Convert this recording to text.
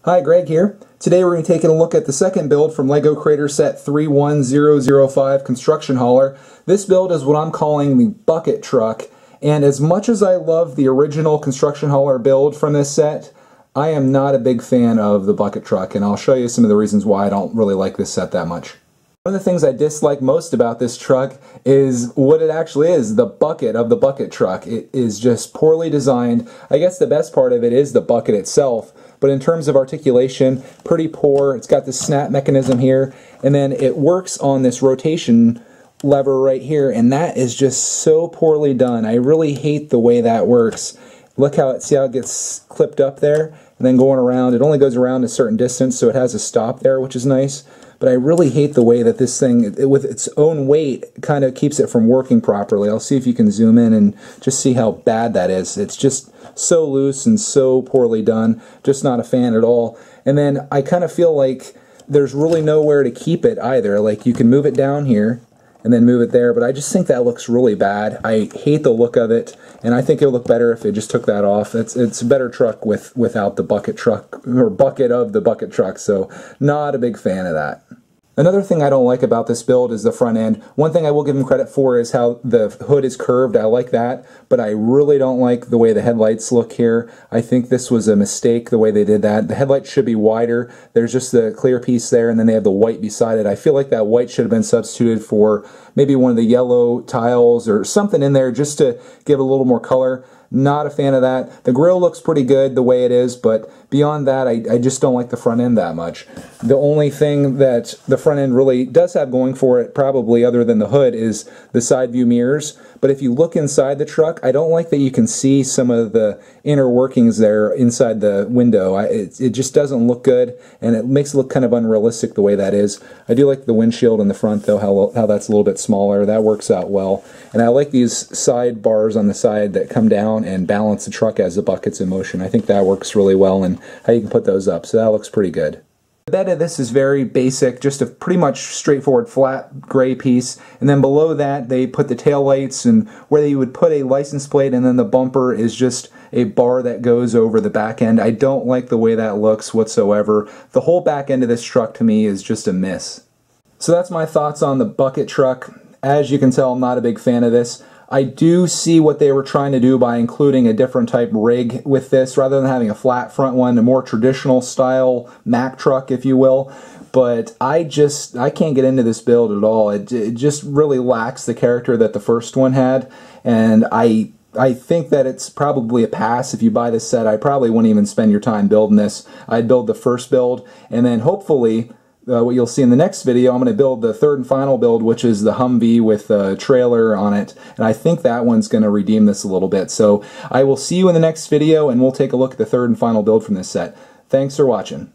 Hi, Greg here. Today we're going to be taking a look at the second build from LEGO Creator Set 31005 Construction Hauler. This build is what I'm calling the bucket truck, and as much as I love the original Construction Hauler build from this set, I am not a big fan of the bucket truck, and I'll show you some of the reasons why I don't really like this set that much. One of the things I dislike most about this truck is what it actually is, the bucket of the bucket truck. It is just poorly designed. I guess the best part of it is the bucket itself, but in terms of articulation, pretty poor. It's got this snap mechanism here, and then it works on this rotation lever right here, and that is just so poorly done. I really hate the way that works. Look how see how it gets clipped up there, and then going around. It only goes around a certain distance, so it has a stop there, which is nice. But I really hate the way that this thing, with its own weight, kind of keeps it from working properly. I'll see if you can zoom in and just see how bad that is. It's just so loose and so poorly done. Just not a fan at all. And then I kind of feel like there's really nowhere to keep it either. Like you can move it down here and then move it there, but I just think that looks really bad. I hate the look of it, and I think it would look better if it just took that off. It's a better truck without the bucket truck, or bucket of the bucket truck, so not a big fan of that. Another thing I don't like about this build is the front end. One thing I will give them credit for is how the hood is curved. I like that, but I really don't like the way the headlights look here. I think this was a mistake the way they did that. The headlights should be wider. There's just the clear piece there, and then they have the white beside it. I feel like that white should have been substituted for maybe one of the yellow tiles or something in there just to give it a little more color. Not a fan of that. The grille looks pretty good the way it is, but beyond that, I just don't like the front end that much. The only thing that the front end really does have going for it, probably other than the hood, is the side view mirrors. But if you look inside the truck, I don't like that you can see some of the inner workings there inside the window. It just doesn't look good, and it makes it look kind of unrealistic the way that is. I do like the windshield in the front, though, how that's a little bit smaller. That works out well. And I like these side bars on the side that come down and balance the truck as the bucket's in motion. I think that works really well, and how you can put those up, so that looks pretty good. The bed of this is very basic, just a pretty much straightforward flat gray piece, and then below that they put the tail lights, and where you would put a license plate, and then the bumper is just a bar that goes over the back end. I don't like the way that looks whatsoever. The whole back end of this truck to me is just a miss. So that's my thoughts on the bucket truck. As you can tell, I'm not a big fan of this. I do see what they were trying to do by including a different type rig with this, rather than having a flat front one, a more traditional style Mack truck, if you will. But I can't get into this build at all. It just really lacks the character that the first one had, and I think that it's probably a pass. If you buy this set, I probably wouldn't even spend your time building this. I'd build the first build, and then hopefully what you'll see in the next video, I'm going to build the third and final build, which is the Humvee with a trailer on it, and I think that one's going to redeem this a little bit. So I will see you in the next video, and we'll take a look at the third and final build from this set. Thanks for watching.